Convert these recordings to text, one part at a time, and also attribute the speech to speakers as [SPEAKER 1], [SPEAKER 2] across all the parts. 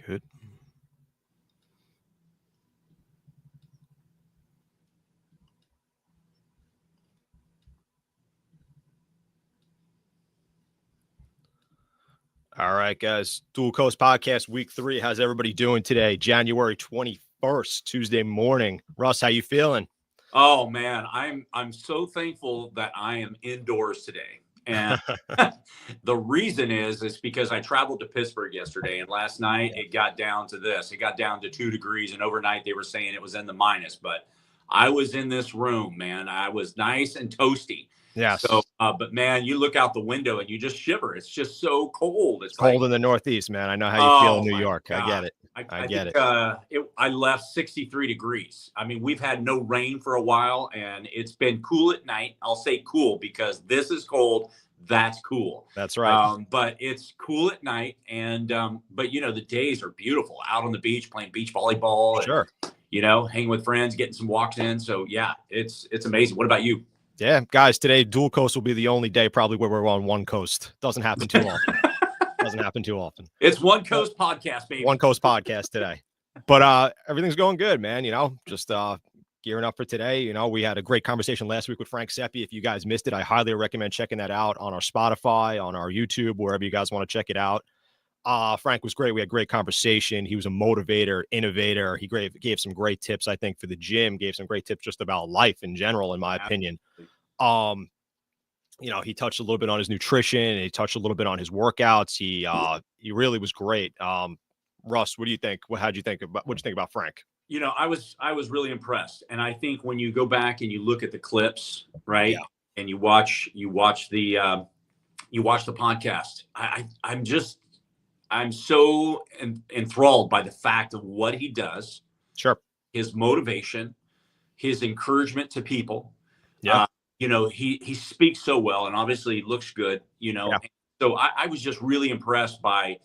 [SPEAKER 1] Good. All right, guys. Dual Coast Podcast Week 3. How's everybody doing today? January 21st, Tuesday morning. Russ, how you feeling?
[SPEAKER 2] Oh man, I'm so thankful that I am indoors today. And the reason is because I traveled to Pittsburgh yesterday, and last night it got down to this. It got down to 2 degrees, and overnight they were saying it was in the minus, but I was in this room, man. I was nice and toasty.
[SPEAKER 1] Yes.
[SPEAKER 2] So, but man, you look out the window and you just shiver. It's just so cold.
[SPEAKER 1] It's cold in the Northeast, man. I know how you feel in New York.
[SPEAKER 2] God.
[SPEAKER 1] I get it. I get it.
[SPEAKER 2] I left 63 degrees. I mean, we've had no rain for a while, and it's been cool at night. I'll say cool because this is cold. That's cool.
[SPEAKER 1] That's right.
[SPEAKER 2] But it's cool at night, and but the days are beautiful out on the beach playing beach volleyball.
[SPEAKER 1] Sure.
[SPEAKER 2] And, hanging with friends, getting some walks in. So yeah, it's amazing. What about you?
[SPEAKER 1] Yeah, guys, today Dual Coast will be the only day probably where we're on one coast. Doesn't happen too often. Doesn't happen too often.
[SPEAKER 2] It's One Coast Podcast, baby.
[SPEAKER 1] One Coast Podcast today. But everything's going good, man. Just gearing up for today. We had a great conversation last week with Frank Seppi. If you guys missed it, I highly recommend checking that out on our Spotify, on our YouTube, wherever you guys want to check it out. Frank was great. We had great conversation. He was a motivator, innovator. He gave some great tips, I think, for the gym, gave some great tips just about life in general, in my opinion. He touched a little bit on his nutrition, and he touched a little bit on his workouts. He really was great. Russ, what do you think? What'd you think about Frank?
[SPEAKER 2] I was really impressed. And I think when you go back and you look at the clips, right? Yeah. And you watch the podcast, I'm so enthralled by the fact of what he does.
[SPEAKER 1] Sure.
[SPEAKER 2] His motivation, his encouragement to people.
[SPEAKER 1] Yeah.
[SPEAKER 2] He speaks so well, and obviously looks good, Yeah. So I was just really impressed by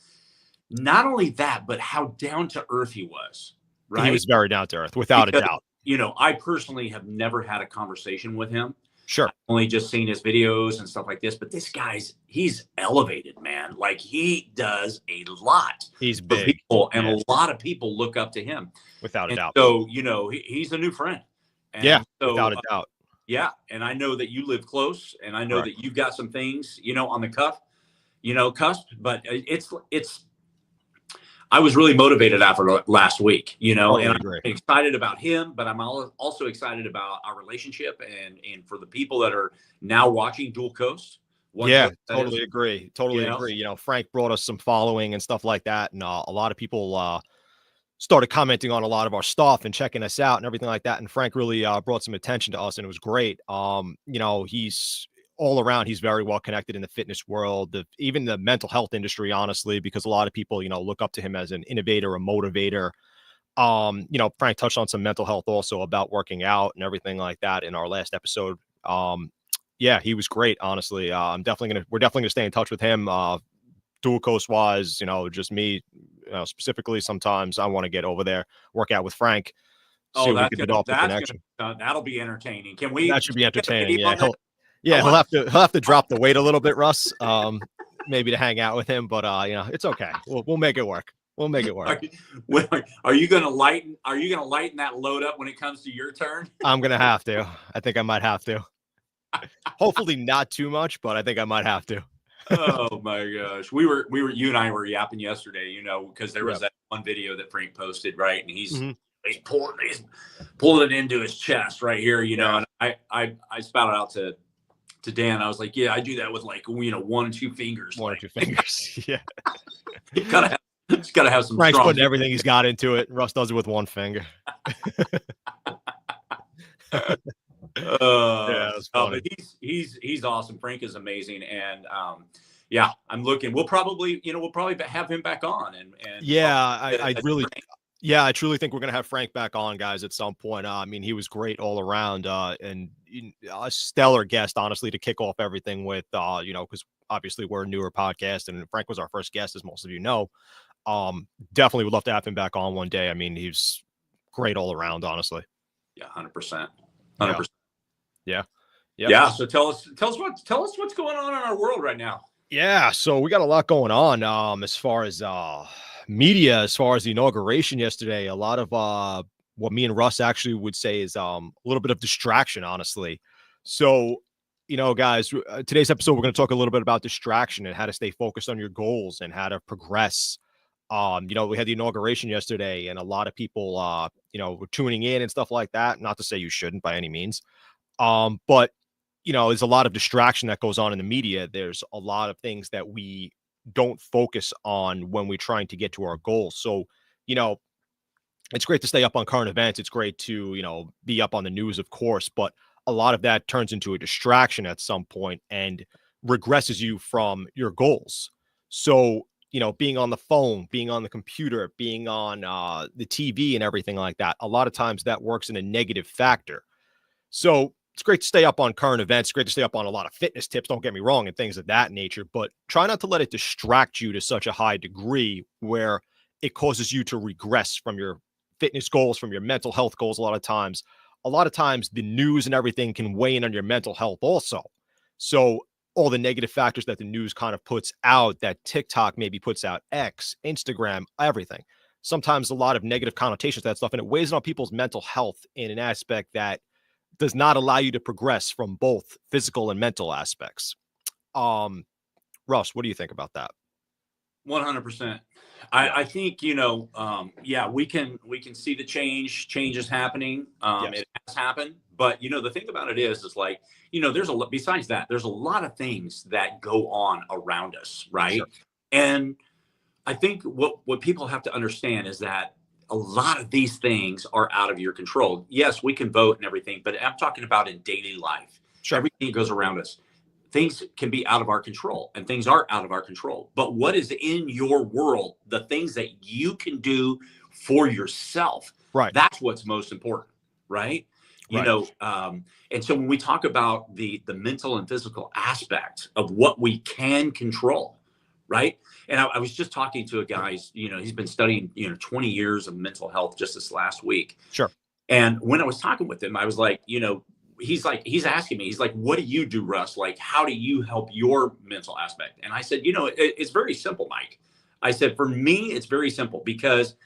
[SPEAKER 2] not only that, but how down to earth he was. Right.
[SPEAKER 1] He was very down to earth, without a doubt.
[SPEAKER 2] I personally have never had a conversation with him.
[SPEAKER 1] Sure.
[SPEAKER 2] I've only just seen his videos and stuff like this, but this he's elevated, man. Like, he does a lot.
[SPEAKER 1] He's big.
[SPEAKER 2] People, and a lot of people look up to him.
[SPEAKER 1] Without a doubt.
[SPEAKER 2] So, he's a new friend.
[SPEAKER 1] And without a doubt.
[SPEAKER 2] Yeah. And I know that you live close, and I know that you've got some things, on the cusp, but I was really motivated after last week, and I'm excited about him, but I'm also excited about our relationship and for the people that are now watching Dual Coast.
[SPEAKER 1] Totally agree. Frank brought us some following and stuff like that. And a lot of people started commenting on a lot of our stuff and checking us out and everything like that. And Frank really brought some attention to us, and it was great. He's all around, he's very well connected in the fitness world, even the mental health industry, honestly, because a lot of people, look up to him as an innovator, a motivator. Frank touched on some mental health also about working out and everything like that in our last episode. He was great, honestly. we're definitely gonna stay in touch with him. Dual Coast wise, just me, specifically, sometimes I want to get over there, work out with Frank.
[SPEAKER 2] That'll be entertaining. Can we?
[SPEAKER 1] That should be entertaining. Yeah. He'll have to drop the weight a little bit, Russ. Maybe to hang out with him, but it's okay. We'll make it work. We'll make it work.
[SPEAKER 2] Are you gonna lighten that load up when it comes to your turn?
[SPEAKER 1] I'm gonna have to. I think I might have to. Hopefully not too much, but I think I might have to.
[SPEAKER 2] Oh my gosh, you and I were yapping yesterday, because there was that one video that Frank posted, right, and he's pulling it into his chest right here, and I spouted out to Dan. I was like, yeah, I do that with 1 or 2 fingers.
[SPEAKER 1] One or two fingers. Yeah.
[SPEAKER 2] It's gotta have some.
[SPEAKER 1] Frank's putting everything he's got into it. Russ does it with 1 finger.
[SPEAKER 2] But he's awesome. Frank is amazing. And I'm looking, we'll probably have him back on
[SPEAKER 1] I truly think we're going to have Frank back on, guys, at some point. He was great all around, and a stellar guest, honestly, to kick off everything with, because obviously we're a newer podcast, and Frank was our first guest, as most of you know. Definitely would love to have him back on one day. He's great all around, honestly.
[SPEAKER 2] Yeah, 100%. 100%.
[SPEAKER 1] Yeah.
[SPEAKER 2] So tell us what's going on in our world right now.
[SPEAKER 1] Yeah. So we got a lot going on, as far as, media, as far as the inauguration yesterday, a lot of what me and Russ actually would say is a little bit of distraction, honestly. So, guys, today's episode, we're going to talk a little bit about distraction and how to stay focused on your goals and how to progress. We had the inauguration yesterday, and a lot of people, were tuning in and stuff like that. Not to say you shouldn't by any means. But there's a lot of distraction that goes on in the media. There's a lot of things that we don't focus on when we're trying to get to our goals. So, it's great to stay up on current events. It's great to, be up on the news, of course, but a lot of that turns into a distraction at some point and regresses you from your goals. So, being on the phone, being on the computer, being on the TV and everything like that, a lot of times that works in a negative factor. So it's great to stay up on current events, great to stay up on a lot of fitness tips, don't get me wrong, and things of that nature, but try not to let it distract you to such a high degree where it causes you to regress from your fitness goals, from your mental health goals. A lot of times the news and everything can weigh in on your mental health also. So all the negative factors that the news kind of puts out, that TikTok maybe puts out, X, Instagram, everything. Sometimes a lot of negative connotations to that stuff, and it weighs on people's mental health in an aspect that does not allow you to progress from both physical and mental aspects. Russ, what do you think about that?
[SPEAKER 2] 100%. I think, we can see the change is happening.
[SPEAKER 1] Yes.
[SPEAKER 2] It has happened, but the thing about it is like, besides that, there's a lot of things that go on around us. Right.
[SPEAKER 1] Sure.
[SPEAKER 2] And I think what people have to understand is that a lot of these things are out of your control. Yes, we can vote and everything, but I'm talking about in daily life.
[SPEAKER 1] Sure.
[SPEAKER 2] Everything goes around us. Things can be out of our control and things are out of our control. But what is in your world, the things that you can do for yourself,
[SPEAKER 1] right?
[SPEAKER 2] That's what's most important, right? And so when we talk about the mental and physical aspect of what we can control, right? And I was just talking to a guy, he's been studying, 20 years of mental health just this last week.
[SPEAKER 1] Sure.
[SPEAKER 2] And when I was talking with him, I was like, he's asking me, he's like, what do you do, Russ? Like, how do you help your mental aspect? And I said, it's very simple, Mike. I said, for me, it's very simple because,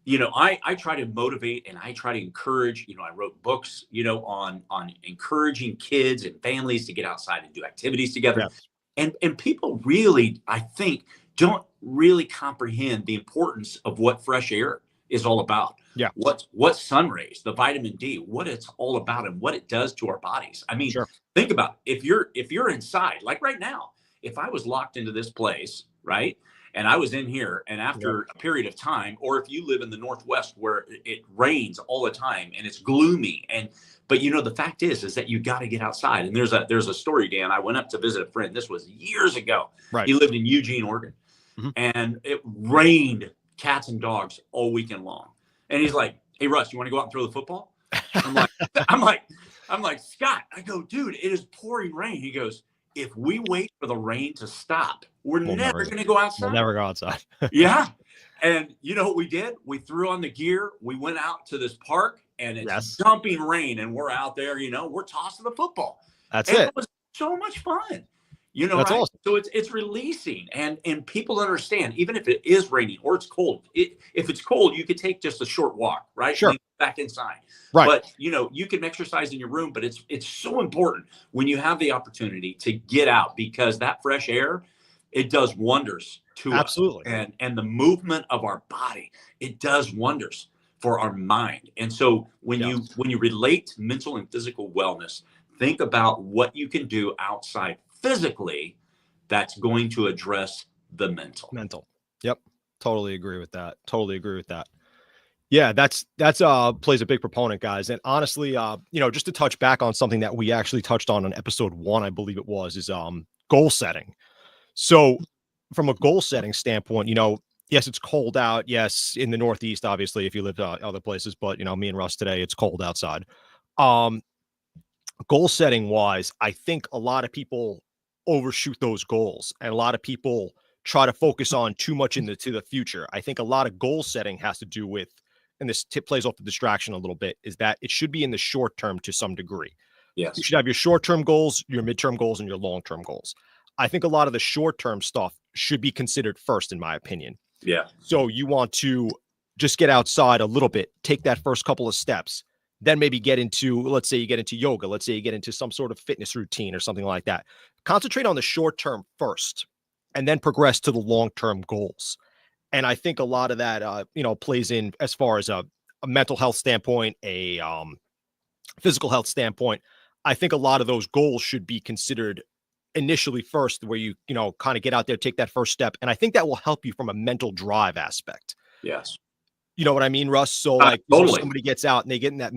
[SPEAKER 2] I try to motivate and I try to encourage, I wrote books, on encouraging kids and families to get outside and do activities together. Yes. And people really, I think, don't really comprehend the importance of what fresh air is all about.
[SPEAKER 1] Yeah.
[SPEAKER 2] What sun rays, the vitamin D, what it's all about and what it does to our bodies. I mean,
[SPEAKER 1] sure.
[SPEAKER 2] Think about it. If you're inside, like right now, if I was locked into this place, right? And I was in here and after a period of time, or if you live in the Northwest where it rains all the time and it's gloomy but the fact is that you got to get outside. And there's a story, Dan. I went up to visit a friend. This was years ago.
[SPEAKER 1] Right.
[SPEAKER 2] He lived in Eugene, Oregon. Mm-hmm. And it rained cats and dogs all weekend long. And he's like, hey, Russ, you want to go out and throw the football? I'm like, Scott, I go, dude, it is pouring rain. He goes, if we wait for the rain to stop, we'll never going to go outside.
[SPEAKER 1] We'll never go outside.
[SPEAKER 2] Yeah. And you know what we did? We threw on the gear. We went out to this park and it's dumping rain and we're out there, we're tossing the football.
[SPEAKER 1] That's it.
[SPEAKER 2] It was so much fun. That's right? Awesome. So it's releasing and people understand, even if it is raining or it's cold, if it's cold, you could take just a short walk, right?
[SPEAKER 1] Sure.
[SPEAKER 2] Back inside.
[SPEAKER 1] Right.
[SPEAKER 2] But you can exercise in your room, but it's so important when you have the opportunity to get out because that fresh air, it does wonders to
[SPEAKER 1] Absolutely.
[SPEAKER 2] us. And the movement of our body, it does wonders for our mind. And so when you relate mental and physical wellness, think about what you can do outside physically that's going to address the mental.
[SPEAKER 1] Yep. Totally agree with that. Yeah, that's plays a big proponent, guys. And honestly, just to touch back on something that we actually touched on episode 1, I believe it was, is goal setting. So from a goal setting standpoint, yes, it's cold out. Yes, in the Northeast, obviously, if you live other places, but me and Russ today, it's cold outside. Goal setting wise, I think a lot of people overshoot those goals and a lot of people try to focus on too much to the future. I think a lot of goal setting has to do with, and this tip plays off the distraction a little bit, is that it should be in the short term to some degree.
[SPEAKER 2] Yes.
[SPEAKER 1] You should have your short-term goals, your midterm goals, and your long-term goals. I think a lot of the short-term stuff should be considered first, in my opinion.
[SPEAKER 2] Yeah.
[SPEAKER 1] So you want to just get outside a little bit, take that first couple of steps, then maybe get into, let's say you get into yoga, let's say you get into some sort of fitness routine or something like that. Concentrate on the short term first, and then progress to the long term goals. And I think a lot of that, plays in as far as a mental health standpoint, a physical health standpoint. I think a lot of those goals should be considered initially first, where you kind of get out there, take that first step. And I think that will help you from a mental drive aspect.
[SPEAKER 2] Yes.
[SPEAKER 1] You know what I mean, Russ? So like
[SPEAKER 2] totally.
[SPEAKER 1] somebody gets out and they get in that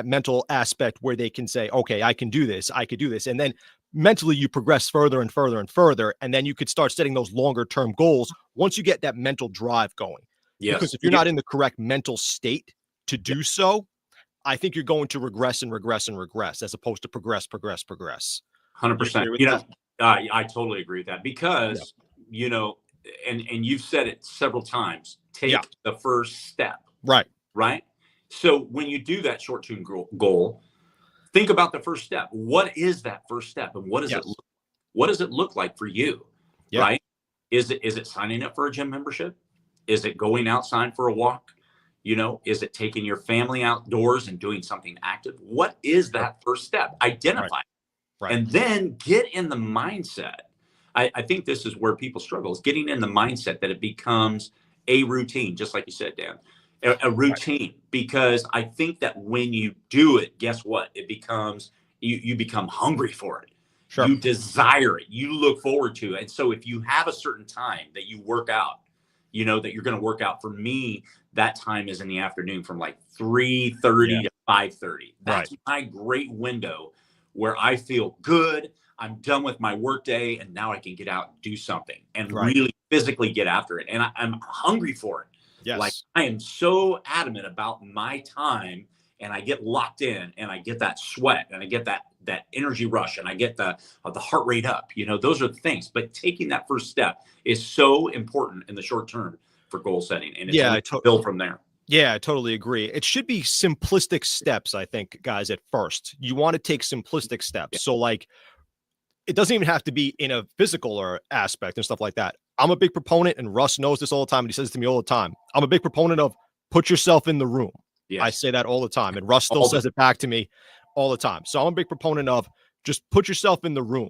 [SPEAKER 1] mental aspect where they can say, okay, I can do this. I could do this. And then mentally you progress further and further and further. And then you could start setting those longer term goals once you get that mental drive going.
[SPEAKER 2] Yes.
[SPEAKER 1] Because if you're not in the correct mental state to do so, I think you're going to regress and regress and regress as opposed to progress.
[SPEAKER 2] 100%. I totally agree with that because, and you've said it several times, take the first step.
[SPEAKER 1] Right.
[SPEAKER 2] Right. So when you do that short-term goal, think about the first step. What is that first step? And what does it look like for you?
[SPEAKER 1] Yeah.
[SPEAKER 2] Right. Is it signing up for a gym membership? Is it going outside for a walk? Is it taking your family outdoors and doing something active? What is that first step? Identify.
[SPEAKER 1] Right.
[SPEAKER 2] And then get in the mindset. I think this is where people struggle, is getting in the mindset that it becomes a routine, just like you said, Dan, a routine. Right. Because I think that when you do it, guess what? It becomes, you become hungry for it.
[SPEAKER 1] Sure.
[SPEAKER 2] You desire it. You look forward to it. And so if you have a certain time that you work out, that you're going to work out, for me, that time is in the afternoon from like 3:30 to 5:30. That's my great window where I feel good. I'm done with my workday, and now I can get out and do something and really physically get after it. And I'm hungry for it.
[SPEAKER 1] Yes.
[SPEAKER 2] Like, I am so adamant about my time, and I get locked in, and I get that sweat, and I get that energy rush, and I get the heart rate up. Those are the things. But taking that first step is so important in the short term for goal setting, and it's build from there.
[SPEAKER 1] Yeah, I totally agree. It should be simplistic steps, I think, guys, at first. You want to take simplistic steps. Yeah. So, like, it doesn't even have to be in a physical or aspect and stuff like that. I'm a big proponent, and Russ knows this all the time, and he says it to me all the time. I'm a big proponent of put yourself in the room. Yes. I say that all the time, and Russ still says it back to me all the time. So I'm a big proponent of just put yourself in the room.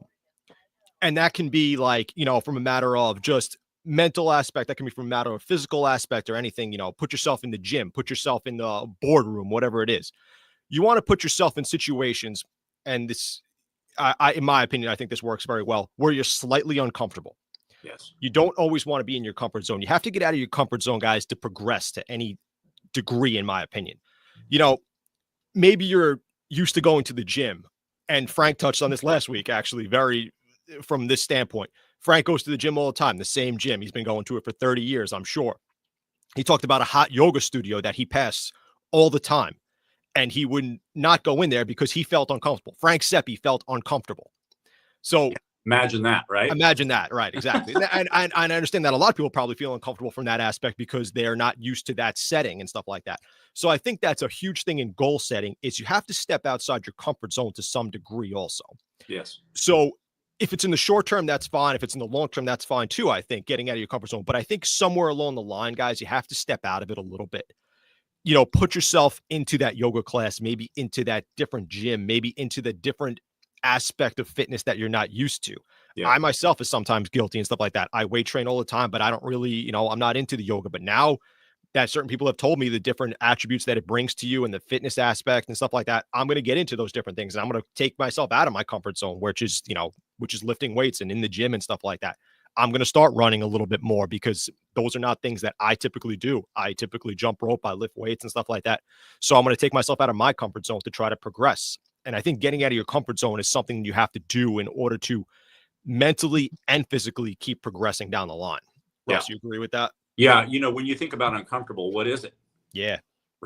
[SPEAKER 1] And that can be like, from a matter of just mental aspect, that can be from a matter of physical aspect or anything. Put yourself in the gym, put yourself in the boardroom, whatever it is. You want to put yourself in situations, and this, in my opinion, I think this works very well, where you're slightly uncomfortable.
[SPEAKER 2] Yes.
[SPEAKER 1] You don't always want to be in your comfort zone. You have to get out of your comfort zone, guys, to progress to any degree, in my opinion. Maybe you're used to going to the gym, and Frank touched on this last week, actually, from this standpoint. Frank goes to the gym all the time, the same gym. He's been going to it for 30 years, I'm sure. He talked about a hot yoga studio that he passed all the time, and he would not go in there because he felt uncomfortable. Frank Seppi felt uncomfortable. So
[SPEAKER 2] imagine that, right?
[SPEAKER 1] Imagine that, right? Exactly. and I understand that a lot of people probably feel uncomfortable from that aspect because they're not used to that setting and stuff like that. So I think that's a huge thing in goal setting, is you have to step outside your comfort zone to some degree also.
[SPEAKER 2] Yes.
[SPEAKER 1] So if it's in the short term, that's fine. If it's in the long term, that's fine too, I think, getting out of your comfort zone. But I think somewhere along the line, guys, you have to step out of it a little bit. Put yourself into that yoga class, maybe into that different gym, maybe into the different aspect of fitness that you're not used to. Yeah. I myself is sometimes guilty and stuff like that. I weight train all the time, but I don't really, I'm not into the yoga. But now that certain people have told me the different attributes that it brings to you and the fitness aspect and stuff like that, I'm going to get into those different things, and I'm going to take myself out of my comfort zone, which is lifting weights and in the gym and stuff like that. I'm going to start running a little bit more because those are not things that I typically do. I typically jump rope, I lift weights and stuff like that. So I'm going to take myself out of my comfort zone to try to progress. And I think getting out of your comfort zone is something you have to do in order to mentally and physically keep progressing down the line. Russ, you agree with that?
[SPEAKER 2] Yeah. When you think about uncomfortable, what is it?
[SPEAKER 1] Yeah.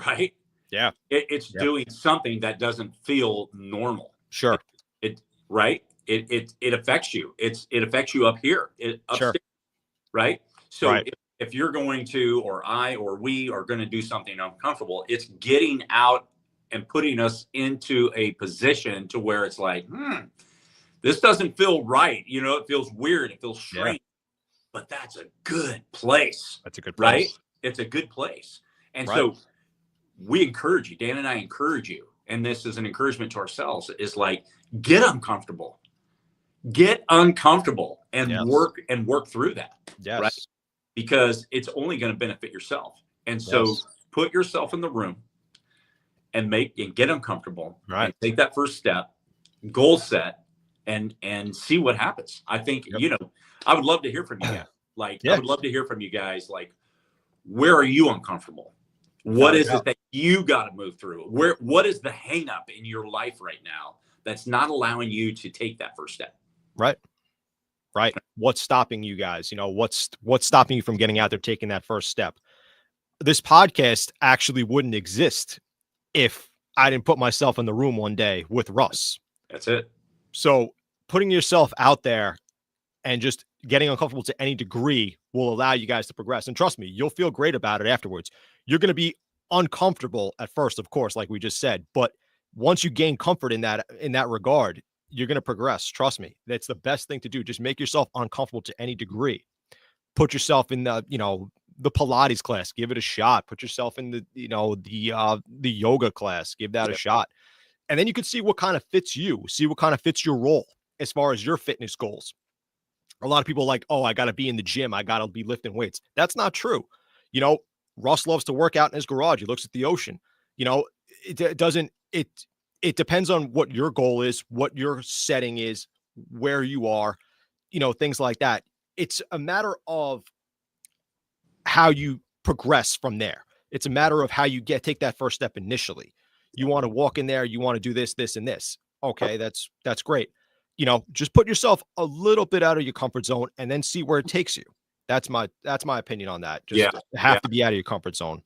[SPEAKER 2] Right?
[SPEAKER 1] Yeah.
[SPEAKER 2] It's doing something that doesn't feel normal.
[SPEAKER 1] Sure.
[SPEAKER 2] Right? It affects you. It affects you up here, upstairs,
[SPEAKER 1] sure.
[SPEAKER 2] Right? So if you're going to, or I, or we are going to do something uncomfortable, it's getting out and putting us into a position to where it's like, this doesn't feel right. It feels weird. It feels strange. but that's a good place.
[SPEAKER 1] That's a good place.
[SPEAKER 2] Right? It's a good place. And so we encourage you, Dan and I encourage you, and this is an encouragement to ourselves, is like, get uncomfortable and work through that.
[SPEAKER 1] Yes.
[SPEAKER 2] Right? Because it's only going to benefit yourself. And so put yourself in the room and get uncomfortable,
[SPEAKER 1] right?
[SPEAKER 2] And take that first step, goal set, and see what happens. I think, I would love to hear from you guys. I would love to hear from you guys. Like, where are you uncomfortable? What is it that you got to move through? What is the hang up in your life right now that's not allowing you to take that first step?
[SPEAKER 1] Right. What's stopping you guys? What's stopping you from getting out there, taking that first step? This podcast actually wouldn't exist if I didn't put myself in the room one day with Russ.
[SPEAKER 2] That's it.
[SPEAKER 1] So putting yourself out there and just getting uncomfortable to any degree will allow you guys to progress. And trust me, you'll feel great about it afterwards. You're going to be uncomfortable at first, of course, like we just said, but once you gain comfort in that regard, you're going to progress. Trust me. That's the best thing to do. Just make yourself uncomfortable to any degree. Put yourself in the Pilates class, give it a shot. Put yourself in the yoga class, give that a shot. And then you can see what kind of fits you, see what kind of fits your role as far as your fitness goals. A lot of people are like, oh, I got to be in the gym. I got to be lifting weights. That's not true. Russ loves to work out in his garage. He looks at the ocean. It depends on what your goal is, what your setting is, where you are, things like that. It's a matter of how you progress from there. It's a matter of how you take that first step initially. You want to walk in there, you want to do this, this, and this. Okay, that's great. Just put yourself a little bit out of your comfort zone and then see where it takes you. That's my opinion on that. Just have to be out of your comfort zone.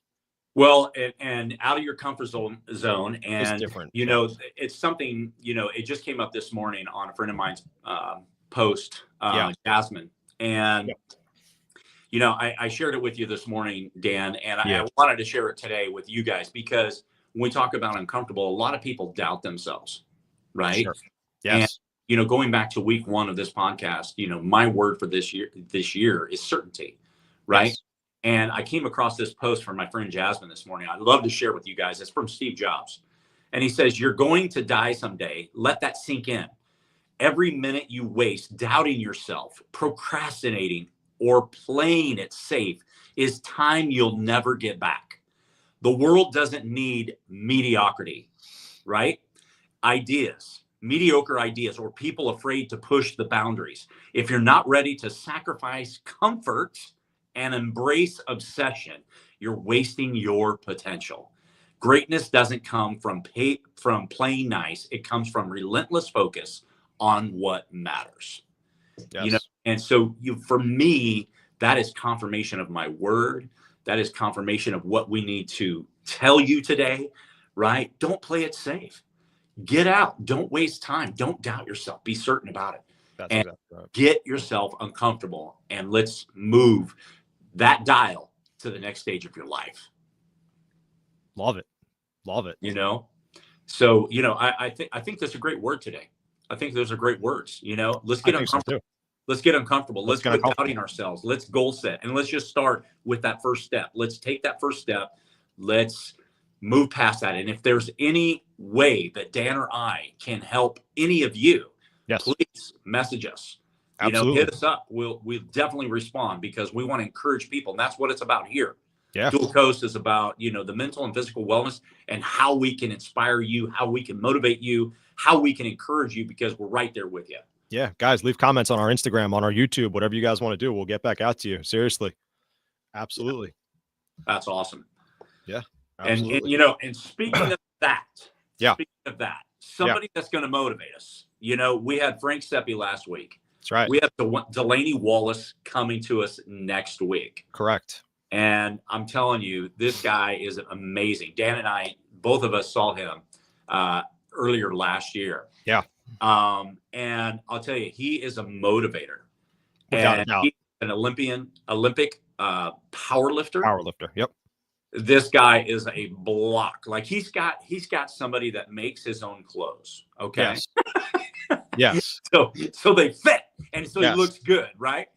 [SPEAKER 2] Well, and out of your comfort zone, and
[SPEAKER 1] it's different.
[SPEAKER 2] It's something. It just came up this morning on a friend of mine's post, Jasmine, and I shared it with you this morning, Dan, and I wanted to share it today with you guys because when we talk about uncomfortable, a lot of people doubt themselves, right?
[SPEAKER 1] Sure. Yes.
[SPEAKER 2] And going back to week 1 of this podcast, my word for this year is certainty, right? Yes. And I came across this post from my friend Jasmine this morning. I'd love to share with you guys. It's from Steve Jobs. And he says, you're going to die someday. Let that sink in. Every minute you waste doubting yourself, procrastinating, or playing it safe is time you'll never get back. The world doesn't need mediocrity, right? Mediocre ideas, or people afraid to push the boundaries. If you're not ready to sacrifice comfort and embrace obsession, you're wasting your potential. Greatness doesn't come from playing nice. It comes from relentless focus on what matters. Yes. And so for me, that is confirmation of my word. That is confirmation of what we need to tell you today, right? Don't play it safe. Get out. Don't waste time. Don't doubt yourself. Be certain about it.
[SPEAKER 1] That's
[SPEAKER 2] and
[SPEAKER 1] exactly right.
[SPEAKER 2] Get yourself uncomfortable, and let's move that dial to the next stage of your life.
[SPEAKER 1] Love it.
[SPEAKER 2] So, I think that's a great word today. I think those are great words. Let's get uncomfortable. Let's get uncomfortable. Let's quit doubting ourselves. Let's goal set. And let's just start with that first step. Let's take that first step. Let's move past that. And if there's any way that Dan or I can help any of you, please message us.
[SPEAKER 1] Absolutely.
[SPEAKER 2] Hit us up. We'll definitely respond because we want to encourage people. And that's what it's about here.
[SPEAKER 1] Yeah.
[SPEAKER 2] Dual Coast is about, the mental and physical wellness and how we can inspire you, how we can motivate you, how we can encourage you, because we're right there with you.
[SPEAKER 1] Yeah. Guys, leave comments on our Instagram, on our YouTube, whatever you guys want to do. We'll get back out to you. Seriously. Absolutely.
[SPEAKER 2] That's awesome.
[SPEAKER 1] Yeah.
[SPEAKER 2] Absolutely. And speaking of that, somebody that's going to motivate us, we had Frank Seppi last week.
[SPEAKER 1] That's right.
[SPEAKER 2] We have Delaney Wallace coming to us next week.
[SPEAKER 1] Correct.
[SPEAKER 2] And I'm telling you, this guy is amazing. Dan and I, both of us saw him earlier last year.
[SPEAKER 1] Yeah.
[SPEAKER 2] And I'll tell you, he is a motivator.
[SPEAKER 1] Without a doubt.
[SPEAKER 2] He's an Olympic power lifter.
[SPEAKER 1] Yep.
[SPEAKER 2] This guy is a block. Like he's got somebody that makes his own clothes. Okay.
[SPEAKER 1] Yes.
[SPEAKER 2] So they fit, and so he looks good, right?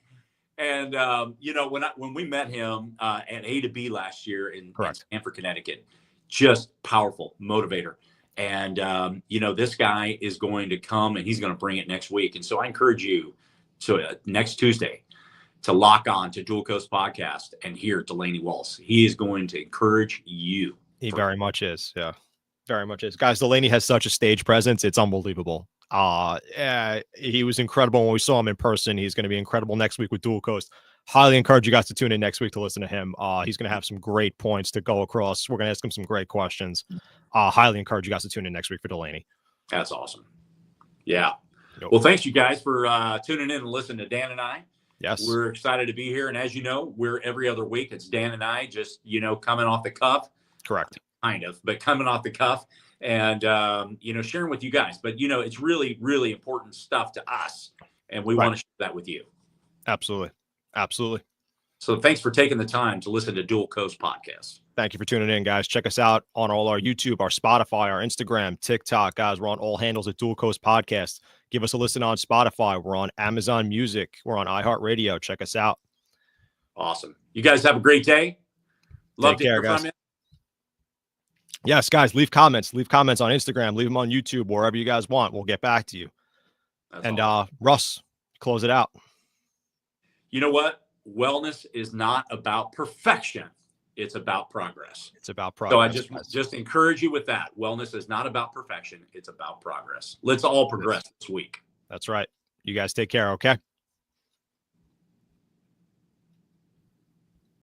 [SPEAKER 2] And you know, when we met him at A to B last year in Stamford, Connecticut, just powerful motivator. And you know, this guy is going to come and he's going to bring it next week. And so I encourage you to next Tuesday to lock on to Dual Coast Podcast and hear Delaney Walls. He is going to encourage you.
[SPEAKER 1] He very much is. Yeah, very much is. Guys, Delaney has such a stage presence. It's unbelievable. He was incredible when we saw him in person. He's going to be incredible next week with Dual Coast. Highly encourage you guys to tune in next week to listen to him. He's going to have some great points to go across. We're going to ask him some great questions. Highly encourage you guys to tune in next week for Delaney.
[SPEAKER 2] That's awesome. Yeah. Nope. Well, thanks you guys for tuning in and listening to Dan and I.
[SPEAKER 1] Yes.
[SPEAKER 2] We're excited to be here. And as you know, we're every other week. It's Dan and I just, you know, coming off the cuff.
[SPEAKER 1] Correct.
[SPEAKER 2] Kind of, but coming off the cuff and, you know, sharing with you guys. But, you know, it's really, really important stuff to us. And we want to share that with you.
[SPEAKER 1] Absolutely. Absolutely.
[SPEAKER 2] So thanks for taking the time to listen to Dual Coast Podcast.
[SPEAKER 1] Thank you for tuning in, guys. Check us out on all our YouTube, our Spotify, our Instagram, TikTok. Guys, we're on all handles at Dual Coast Podcast. Give us a listen on Spotify. We're on Amazon Music. We're on iHeartRadio. Check us out.
[SPEAKER 2] Awesome. You guys have a great day.
[SPEAKER 1] Love to hear from you. Yes, guys, leave comments. Leave comments on Instagram. Leave them on YouTube, wherever you guys want. We'll get back to you. That's awesome. Russ, close it out.
[SPEAKER 2] You know what? Wellness is not about perfection. It's about progress.
[SPEAKER 1] It's about progress.
[SPEAKER 2] So I just encourage you with that. Wellness is not about perfection. It's about progress. Let's all progress this week.
[SPEAKER 1] That's right. You guys take care. Okay.